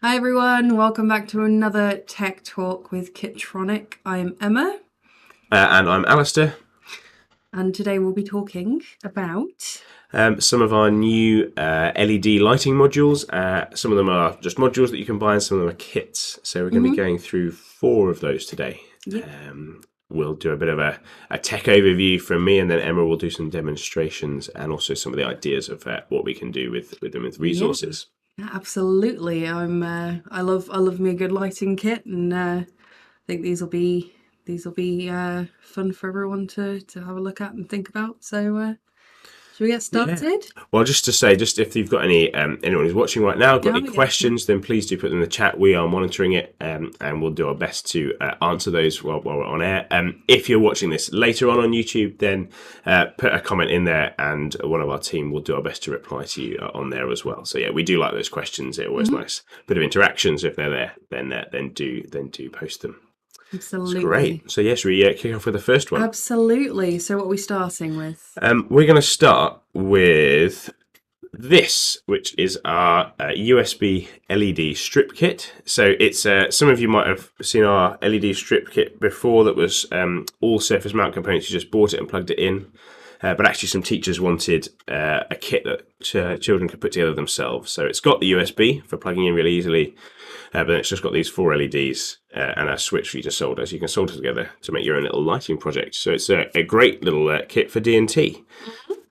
Hi everyone, welcome back to another Tech Talk with Kitronik. I'm Emma. And I'm Alasdair. And today we'll be talking about... Some of our new LED lighting modules. Some of them are just modules that you can buy, and some of them are kits. So we're going to be going through 4 of those today. Yep. We'll do a bit of a tech overview from me, and then Emma will do some demonstrations and also some of the ideas of what we can do with them with resources. Yeah, absolutely. I love me a good lighting kit, and I think these will be fun for everyone to have a look at and think about. So should we get started? Yeah. Well, just to say, just if you've got anyone who's watching right now, got any questions, then please do put them in the chat. We are monitoring it, and we'll do our best to answer those while we're on air. If you're watching this later on YouTube, then put a comment in there, and one of our team will do our best to reply to you on there as well. So yeah, we do like those questions. They're always nice. Bit of interactions. If they're there, then do post them. Absolutely. That's great. So yes, we kick off with the first one. Absolutely. So what are we starting with? We're going to start with this, which is our USB LED strip kit. So it's some of you might have seen our LED strip kit before that was all surface mount components. You just bought it and plugged it in. But actually some teachers wanted a kit that children could put together themselves. So it's got the USB for plugging in really easily, but then it's just got these 4 LEDs and a switch for you to solder. So you can solder together to make your own little lighting project. So it's a great little kit for D&T.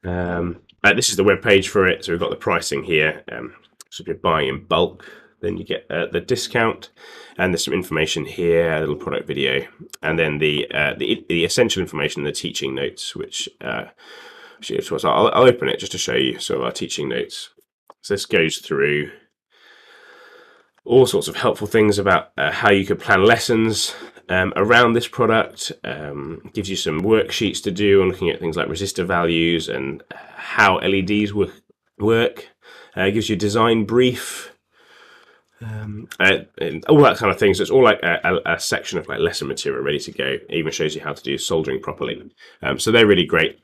This is the web page for it. So we've got the pricing here. So if you're buying in bulk, then you get the discount, and there's some information here, a little product video, and then the essential information, the teaching notes, which I'll open it just to show you some of our teaching notes. So this goes through all sorts of helpful things about how you could plan lessons around this product. Gives you some worksheets to do on looking at things like resistor values and how LEDs work. Gives you a design brief. And all that kind of thing. So it's all like a section of like lesson material ready to go. It even shows you how to do soldering properly. So they're really great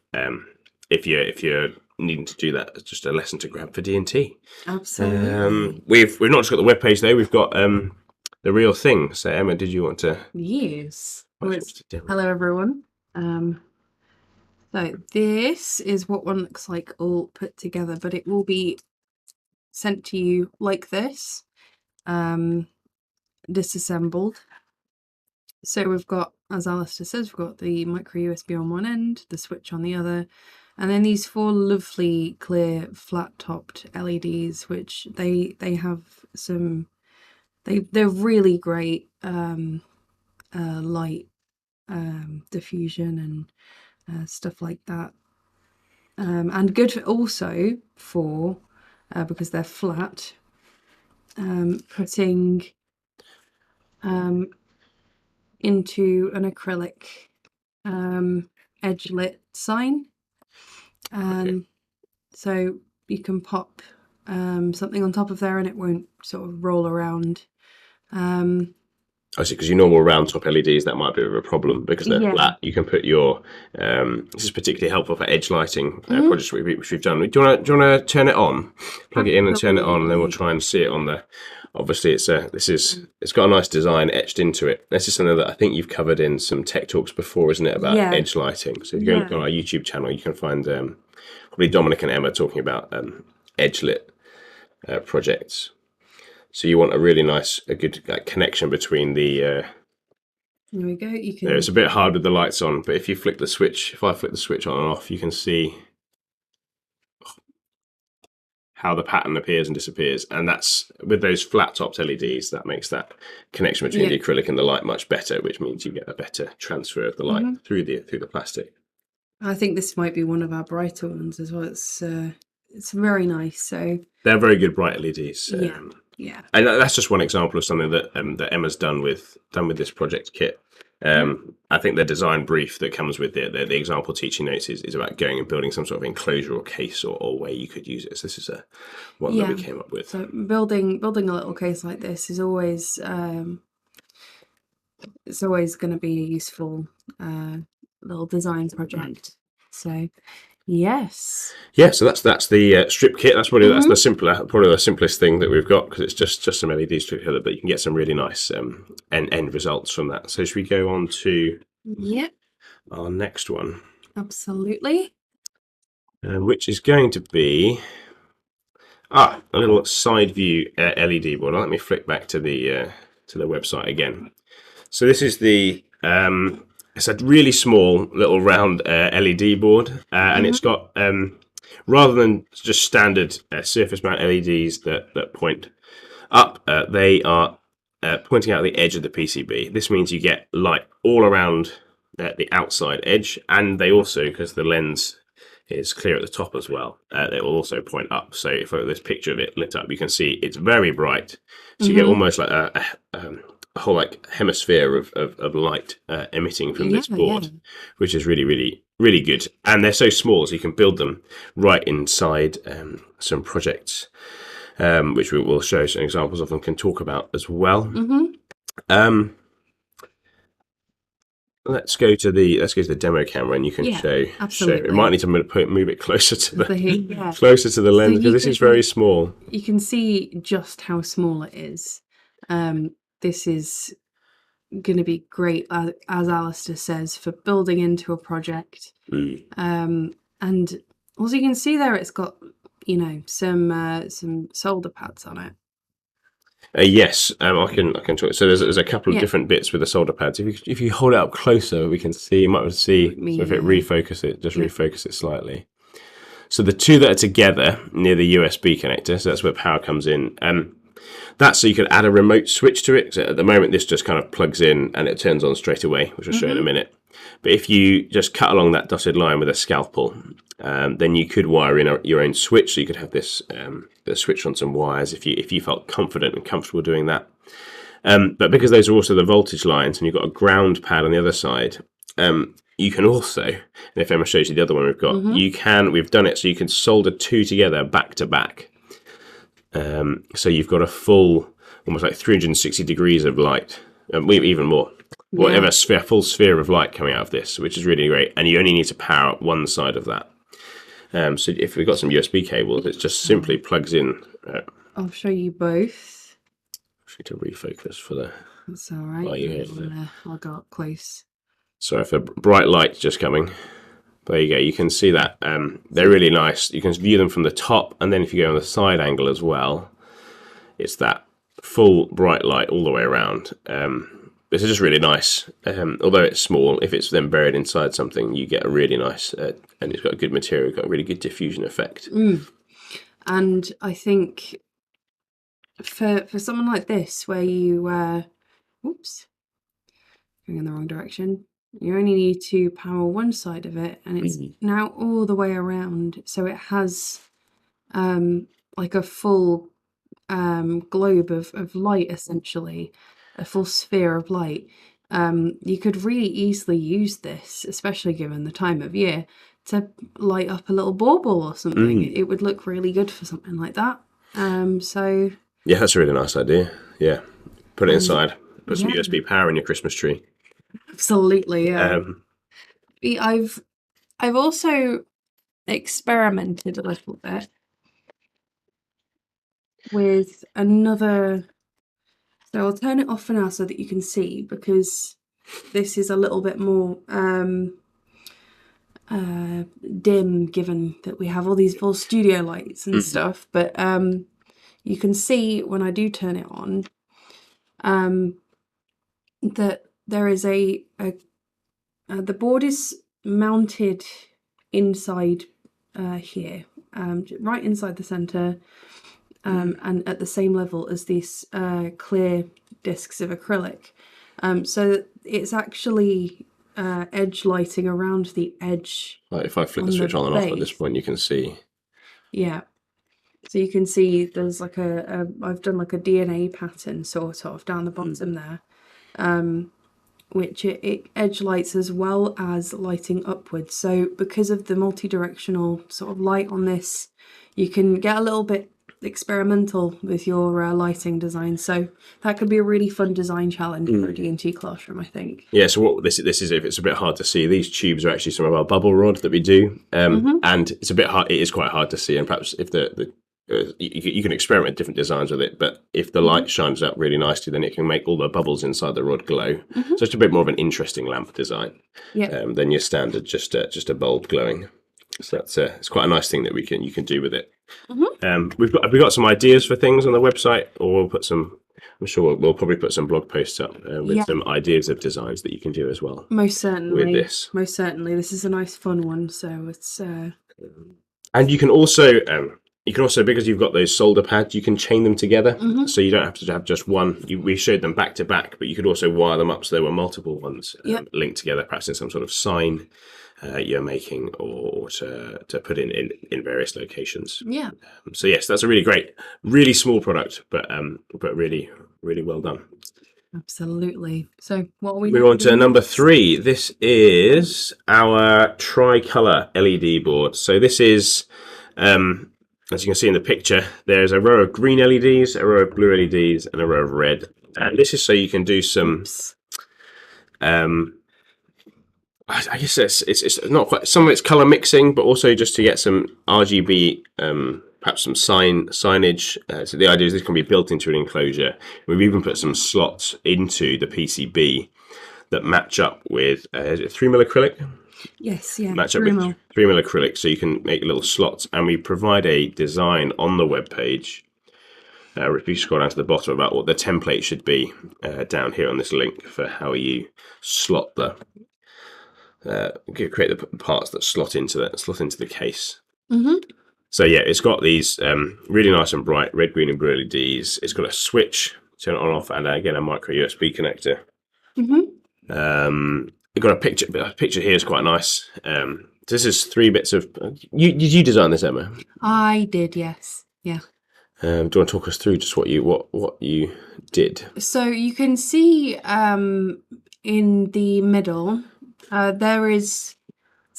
if you're needing to do that. It's just a lesson to grab for D&T. Absolutely. We've not just got the web page though. We've got the real thing. So Emma, did you want to? Yes. Hello everyone. So this is what one looks like all put together, but it will be sent to you like this. Disassembled. So we've got, as Alasdair says, we've got the micro USB on one end, the switch on the other, and then these 4 lovely clear flat-topped LEDs, which they have some, they're really great light diffusion and stuff like that, and good also for because they're flat. Putting into an acrylic edge lit sign, so you can pop something on top of there and it won't sort of roll around. I see, because your normal round top LEDs, that might be a problem because they're flat. You can put your this is particularly helpful for edge lighting projects which we've done. Do you want to turn it on, plug it in and turn it on, and then we'll try and see it on the. Obviously, it's got a nice design etched into it. This is something that I think you've covered in some tech talks before, isn't it? About edge lighting. So if you go on our YouTube channel, you can find probably Dominic and Emma talking about edge lit projects. So you want a really nice, a good connection between the. There we go. You can. It's a bit hard with the lights on, but if you flick the switch, if I flick the switch on and off, you can see how the pattern appears and disappears, and that's with those flat-topped LEDs. That makes that connection between the acrylic and the light much better, which means you get a better transfer of the light through the plastic. I think this might be one of our brighter ones as well. It's very nice. So they're very good bright LEDs. Yeah, and that's just one example of something that that Emma's done with this project kit. I think the design brief that comes with the example teaching notes is about going and building some sort of enclosure or case or way you could use it. So this is one that we came up with. So building a little case like this is always it's always going to be a useful little design project. So Yes. Yeah, so that's the strip kit. That's probably that's the probably the simplest thing that we've got, because it's just some LED strip kit, but you can get some really nice end results from that. So should we go on to our next one? Absolutely. Which is going to be a little side view LED board. Let me flick back to the website again. So this is the it's a really small little round LED board, and it's got rather than just standard surface mount LEDs that point up, they are pointing out the edge of the PCB. This means you get light all around the outside edge, and they also, because the lens is clear at the top as well, they will also point up. So if this picture of it lit up, you can see it's very bright. So you get almost like a whole like hemisphere of light emitting from this board, which is really good. And they're so small, so you can build them right inside some projects, which we will show some examples of and can talk about as well. Let's go to the demo camera, and you can show. It might need to move it closer to the closer to the lens, because this is very small. You can see just how small it is. This is going to be great, as Alasdair says, for building into a project. And also you can see there it's got, you know, some solder pads on it. Yes, I can talk. So there's a couple of different bits with the solder pads. If you hold it up closer, we can see. You might be able to see. So if it refocus it, just refocus it slightly. So the two that are together near the USB connector, so that's where power comes in. That's so you can add a remote switch to it. So at the moment, this just kind of plugs in and it turns on straight away, which I'll show in a minute. But if you just cut along that dotted line with a scalpel, then you could wire in your own switch. So you could have this switch on some wires if you felt confident and comfortable doing that. But because those are also the voltage lines, and you've got a ground pad on the other side, you can also, and if Emma shows you the other one we've got, we've done it so you can solder two together back to back. So you've got a full, almost like 360 degrees of light, even more. Whatever full sphere of light coming out of this, which is really great, and you only need to power up one side of that. So if we've got some USB cables, it just simply plugs in. I'll show you both. To refocus for the. That's all right. I'll go up close. So if a bright light's just coming, there you go. You can see that they're really nice. You can view them from the top, and then if you go on the side angle as well, it's that full bright light all the way around. This is just really nice. Although it's small, if it's then buried inside something, you get a really nice, and it's got a good material, got a really good diffusion effect. And I think for someone like this, where you, oops, going in the wrong direction, you only need to power one side of it, and it's now all the way around, so it has like a full globe of light, essentially. A full sphere of light. You could really easily use this, especially given the time of year, to light up a little bauble or something. It would look really good for something like that. So yeah, that's a really nice idea. Yeah, put it inside. Put some USB power in your Christmas tree. Absolutely, yeah. I've also experimented a little bit with another. So I'll turn it off for now so that you can see, because this is a little bit more dim, given that we have all these full studio lights and stuff. But you can see when I do turn it on that there is the board is mounted inside here, right inside the centre. And at the same level as these clear discs of acrylic. So it's actually edge lighting around the edge. Like if I flick the switch on and off at this point, you can see. Yeah. So you can see there's like I've done like a DNA pattern sort of down the bottom there, which it edge lights as well as lighting upwards. So because of the multi-directional sort of light on this, you can get a little bit experimental with your lighting design. So that could be a really fun design challenge for a D&T classroom, I think. Yeah, so what this is, if it's a bit hard to see, these tubes are actually some of our bubble rod that we do, and it's a bit hard. It is quite hard to see, and perhaps if you can experiment with different designs with it, but if the light shines up really nicely, then it can make all the bubbles inside the rod glow. So it's a bit more of an interesting lamp design than your standard just a bulb glowing. So that's it's quite a nice thing that you can do with it. We've got some ideas for things on the website, or we'll put some. I'm sure we'll probably put some blog posts up with some ideas of designs that you can do as well. Most certainly. With this, most certainly, this is a nice fun one. So it's. And you can also because you've got those solder pads, you can chain them together, so you don't have to have just one. We showed them back to back, but you could also wire them up so there were multiple ones linked together, perhaps in some sort of sign you're making, or to put in various locations. Yeah. So yes, that's a really small product, but really well done. Absolutely. So what are we move on to number 3? This is our TriColor LED board. So this is as you can see in the picture, there's a row of green LEDs, a row of blue LEDs, and a row of red. And this is so you can do some I guess it's not quite, some of it's color mixing, but also just to get some RGB, perhaps some signage. So the idea is this can be built into an enclosure. We've even put some slots into the PCB that match up with is it 3mm acrylic? Yes, yeah. Match up with 3mm acrylic, so you can make little slots. And we provide a design on the web page. If you scroll down to the bottom about what the template should be down here on this link for how you slot create the parts that slot into the case. So yeah, it's got these really nice and bright red, green, and blue LEDs. It's got a switch, turn it on and off, and again a micro USB connector. We've got a picture. The picture here is quite nice. This is 3 bits of. Did you design this, Emma? I did, yes. Yeah. Do you want to talk us through just what you did? So you can see in the middle. So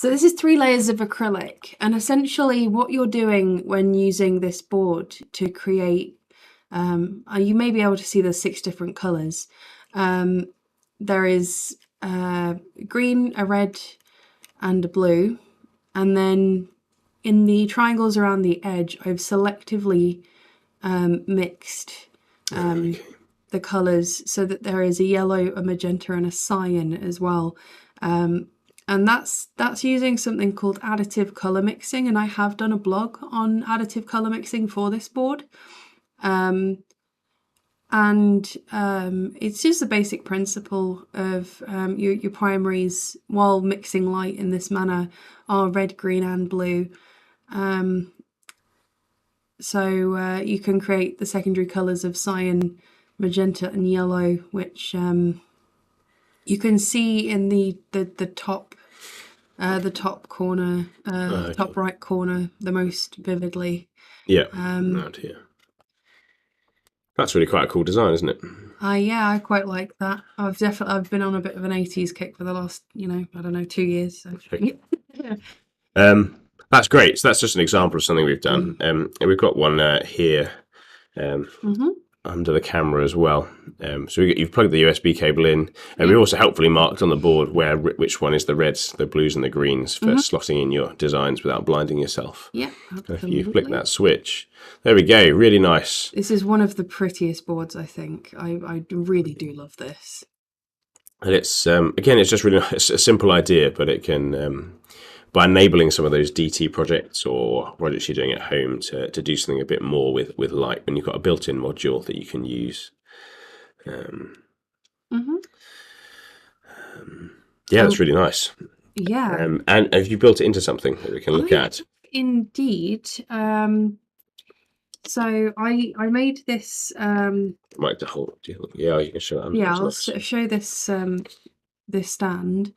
this is 3 layers of acrylic, and essentially what you're doing when using this board to create, you may be able to see there's 6 different colours. There is green, a red, and a blue, and then in the triangles around the edge, I've selectively mixed the colours so that there is a yellow, a magenta, and a cyan as well. And that's using something called additive colour mixing, and I have done a blog on additive colour mixing for this board. It's just a basic principle of your primaries, while mixing light in this manner, are red, green, and blue. So you can create the secondary colours of cyan, magenta, and yellow, which you can see in the top corner, top right corner, the most vividly. Yeah. Out here. That's really quite a cool design, isn't it? Yeah, I quite like that. I've been on a bit of an 80s kick for the last, I don't know, 2 years. So. That's great. So that's just an example of something we've done. And we've got one here under the camera as well. So you've plugged the USB cable in, and we've also helpfully marked on the board which one is the reds, the blues, and the greens for slotting in your designs without blinding yourself. Yeah, absolutely. If you flick that switch, there we go. Really nice. This is one of the prettiest boards, I think. I really do love this. And it's again, it's just really it's a simple idea, but it can. By enabling some of those DT projects or projects you're doing at home to do something a bit more with light, when you've got a built-in module that you can use. Yeah, that's really nice. Yeah. And have you built it into something that we can look at? Indeed. So I made this. Might hold. Yeah, you can show that. Yeah, I'll show this this stand.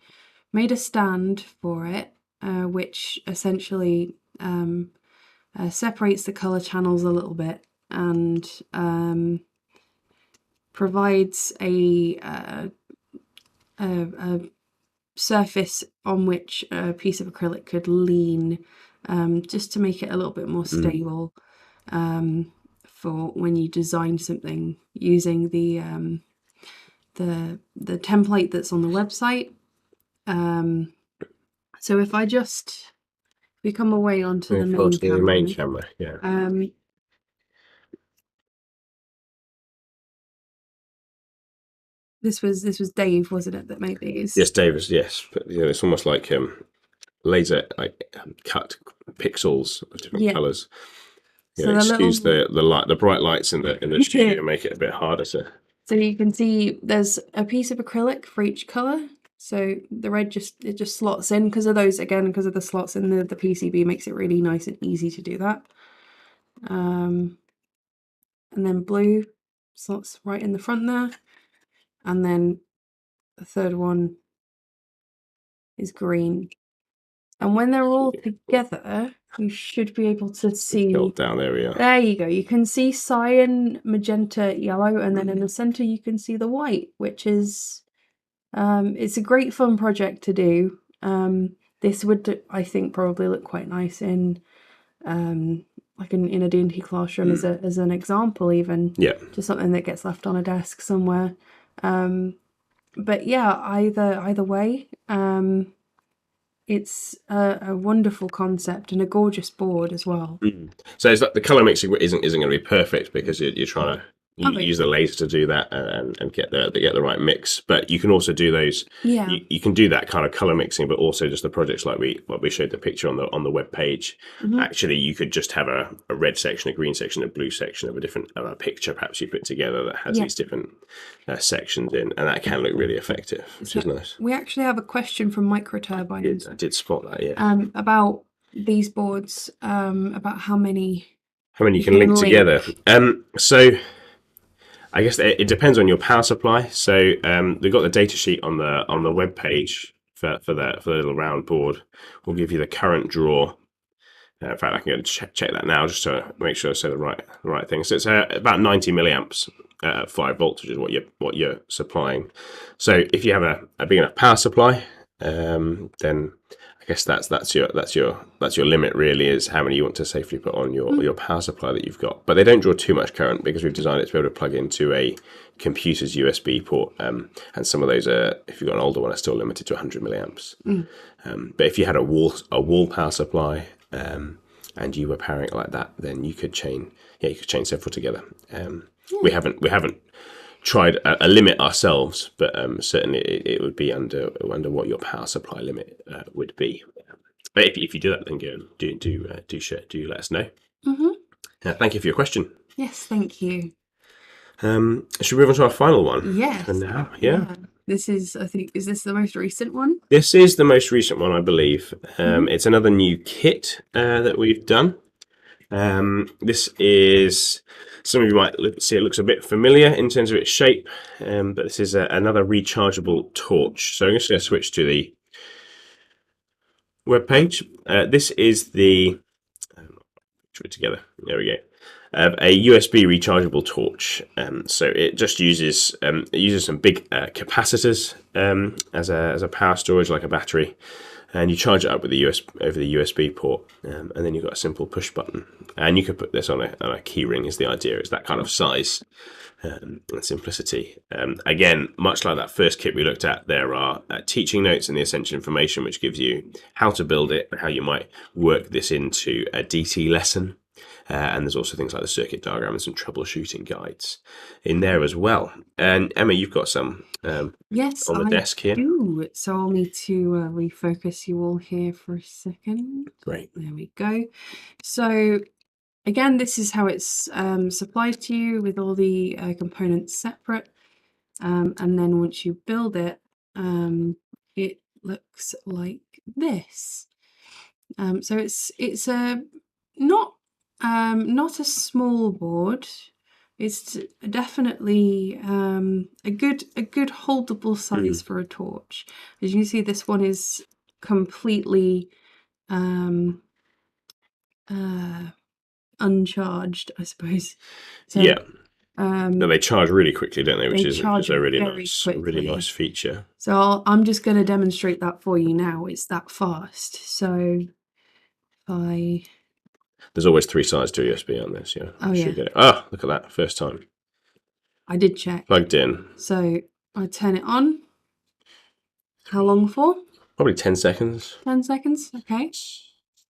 Made a stand for it. Which essentially separates the colour channels a little bit and provides a surface on which a piece of acrylic could lean, just to make it a little bit more stable. for when you design something using the template that's on the website. So if we come away onto the main camera, yeah. This was Dave, wasn't it, that made these? Yes, Davis. Yes, but, you know, it's almost like laser cut pixels of different colours. You know, excuse the light, the bright lights in the studio, make it a bit harder to. So you can see there's a piece of acrylic for each colour. So the red just slots in because of those, again, because of the slots in the PCB, makes it really nice and easy to do that. And then blue slots right in the front there. And then the third one is green. And when they're all together, you should be able to see. Down, there we are. There you go. You can see cyan, magenta, yellow, and then in the center you can see the white, which is it's a great fun project to do. This would, I think, probably look quite nice in like in a D&T classroom as an example, even. Yeah. Just something that gets left on a desk somewhere. But yeah, either way, it's a wonderful concept and a gorgeous board as well. So it's like the color mixing isn't going to be perfect because you're trying to use the laser to do that and get the right mix. But you can also do those. Yeah. You can do that kind of color mixing, but also just the projects like we showed the picture on the web page. Actually, you could just have a red section, a green section, a blue section of a picture perhaps you put together that has these different sections in, and that can look really effective, which is nice. We actually have a question from Microturbines. I did spot that, yeah. About these boards, about how many you can link together. So I guess it depends on your power supply. So they've got the data sheet on the web page for the little round board. We'll give you the current draw. In fact, I can go to check that now just to make sure I say the right thing. So it's about 90 milliamps at 5 volts, which is what you're supplying. So if you have a big enough power supply, then I guess that's your limit really, is how many you want to safely put on your power supply that you've got. But they don't draw too much current because we've designed it to be able to plug into a computer's USB port. And some of those if you've got an older one, are still limited to 100 milliamps. But if you had a wall power supply and you were powering it like that, then you could chain several together. We haven't tried a limit ourselves, but certainly it would be under what your power supply limit would be. But if you do that, then go and do let us know. Thank you for your question. Yes, thank you. Should we move on to our final one? Yes. For now, yeah. This is, I think, is this the most recent one? This is the most recent one, I believe. It's another new kit that we've done. This is, some of you might see it looks a bit familiar in terms of its shape, but this is another rechargeable torch. So I'm just going to switch to the web page. This is the put it together. There we go. A USB rechargeable torch. So it just uses some big capacitors as a power storage, like a battery. And you charge it up with the over the USB port, and then you've got a simple push button. And you could put this on a key ring. Is the idea? It's that kind of size and simplicity. Again, much like that first kit we looked at, there are teaching notes and the essential information, which gives you how to build it and how you might work this into a DT lesson. And there's also things like the circuit diagram and some troubleshooting guides in there as well. And Emma, you've got some yes, on the desk here. Do. So I'll need to refocus you all here for a second. Great. There we go. So again, this is how it's supplied to you with all the components separate. And then once you build it, it looks like this. So it's a not a small board. It's definitely a good holdable size for a torch. As you can see, this one is completely uncharged, I suppose. So, yeah. No, they charge really quickly, don't they? Which is a really nice feature. So I'm just going to demonstrate that for you now. It's that fast. So if I There's always 3 sides to a USB on this. Yeah. Oh yeah, Get it. Oh, look at that! First time I did check. plugged in. So I turn it on. How long for? Probably 10 seconds. 10 seconds. Okay.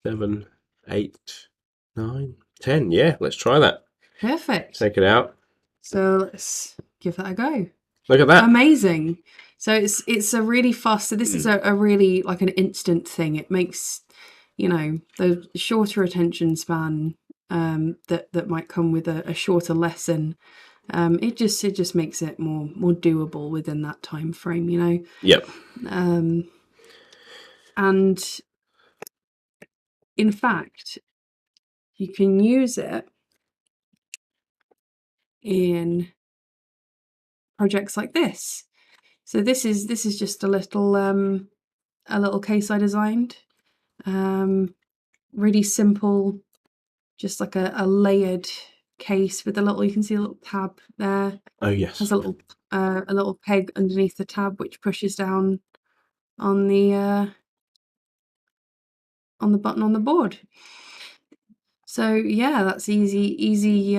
7, 8, 9, 10. Yeah, let's try that. Perfect. Take it out. So let's give that a go. Look at that. Amazing. So it's a really fast. So this is a really like an instant thing. It makes, you know, the shorter attention span that might come with a shorter lesson. It just makes it more doable within that time frame, you know. Yep. And in fact, you can use it in projects like this. So this is just a little case I designed. Really simple, just like a layered case with a little, you can see a little tab there. Oh yes. Has a little peg underneath the tab which pushes down on the button on the board. So yeah, that's easy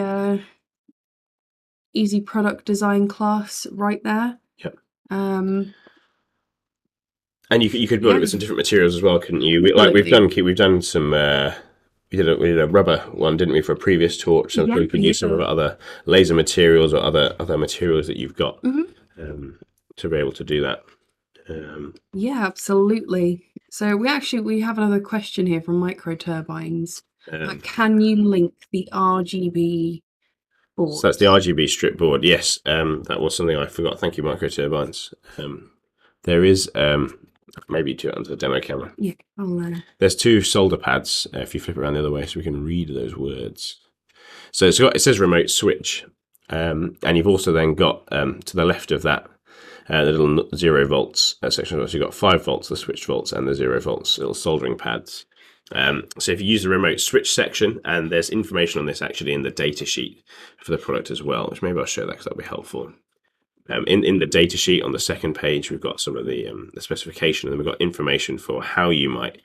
product design class right there. Yep. And you could build it with some different materials as well, couldn't you? We've done some. We did a rubber one, didn't we, for a previous torch? So we could use some of other laser materials or other materials that you've got to be able to do that. Yeah, absolutely. So we have another question here from Micro Turbines. Can you link the RGB board? So that's the RGB strip board. Yes, that was something I forgot. Thank you, Micro Turbines. There is maybe do it onto the demo camera. Yeah, there's 2 solder pads. If you flip it around the other way, so we can read those words. So it says remote switch, and you've also then got to the left of that the little 0 volts section. So you've got 5 volts, the switch volts, and the 0 volts little soldering pads. So if you use the remote switch section, and there's information on this actually in the data sheet for the product as well, which maybe I'll show that because that'll be helpful. In the data sheet on the second page, we've got some of the specification, and then we've got information for how you might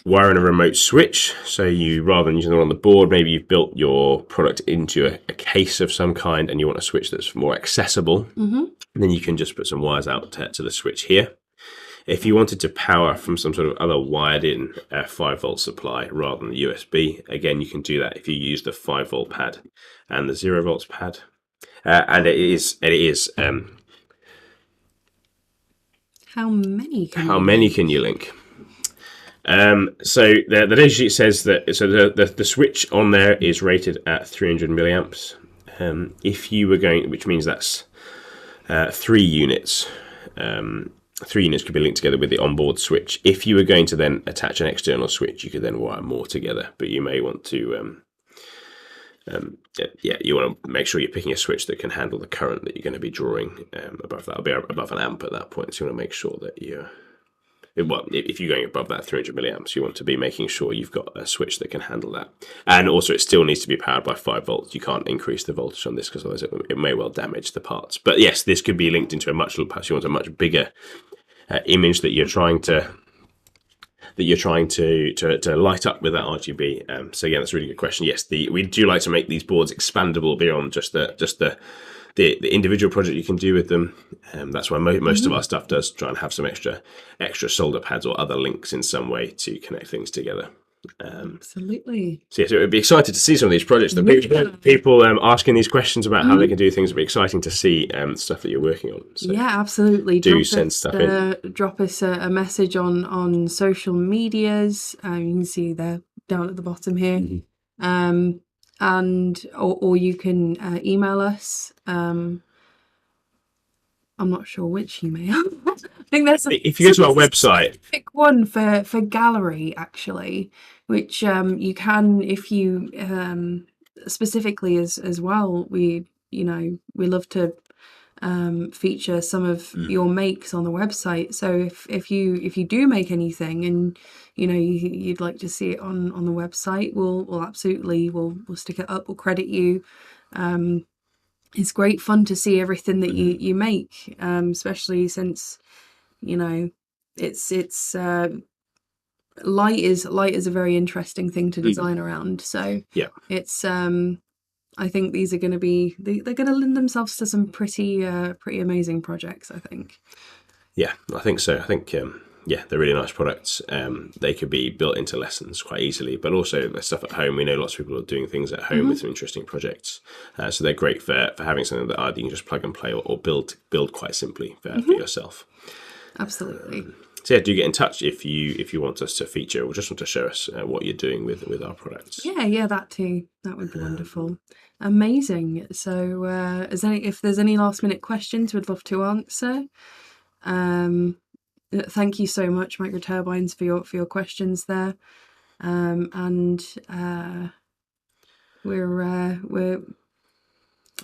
wire in a remote switch. So you, rather than using it on the board, maybe you've built your product into a case of some kind, and you want a switch that's more accessible. Then you can just put some wires out to the switch here. If you wanted to power from some sort of other wired-in 5-volt supply rather than the USB, again, you can do that if you use the 5-volt pad and the 0 volts pad. And it is. How many can you link? So the data sheet says that the switch on there is rated at 300 milliamps. If you were going, which means that's 3 units. 3 units could be linked together with the onboard switch. If you were going to then attach an external switch, you could then wire more together. But you may want to, you want to make sure you're picking a switch that can handle the current that you're going to be drawing above that. It'll be above an amp at that point. So you want to make sure that if you're going above that 300 milliamps, you want to be making sure you've got a switch that can handle that. And also, it still needs to be powered by 5 volts. You can't increase the voltage on this because otherwise it may well damage the parts. But yes, this could be linked into perhaps you want a much bigger image that you're trying to light up with that RGB. So again, that's a really good question. Yes, we do like to make these boards expandable beyond just the individual project you can do with them. That's why most of our stuff does try and have some extra solder pads or other links in some way to connect things together. Absolutely. So yes, it would be excited to see some of these projects. People asking these questions about how they can do things. It'd be exciting to see stuff that you're working on. So yeah, absolutely. Send stuff in. Drop us a message on social medias. You can see they're down at the bottom here. And or you can email us. I'm not sure which email. I think there's if you go to our website, pick one for gallery actually, which you can if you specifically as well. We love to feature some of your makes on the website. So if you do make anything and you'd like to see it on the website, we'll absolutely we'll stick it up. We'll credit you. It's great fun to see everything that you make, especially since it's light is a very interesting thing to design around. So Yeah. it's I think these are going to be they're going to lend themselves to some pretty amazing projects, I think. Yeah, I think so. I think yeah, they're really nice products. They could be built into lessons quite easily, but also the stuff at home. We know lots of people are doing things at home with some interesting projects, so they're great for having something that either you can just plug and play or build quite simply for yourself. Absolutely. So yeah, do get in touch if you want us to feature or just want to show us what you're doing with our products. Yeah, that too. That would be wonderful. Amazing. So, if there's any last minute questions, we'd love to answer. Thank you so much, Microturbines, for your questions there.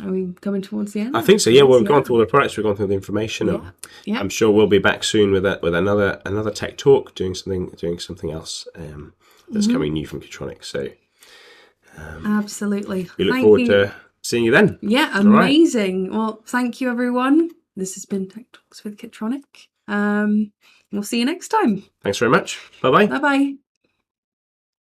Are we coming towards the end? I think so. Yeah. Well, we've gone through all the products. We've gone through the information. Yeah. I'm sure we'll be back soon with another tech talk, doing something else that's coming new from Kitronik. So absolutely. we look forward to seeing you then. Yeah, amazing. Right. Well, thank you, everyone. This has been Tech Talks with Kitronik. We'll see you next time. Thanks very much. Bye bye. Bye bye.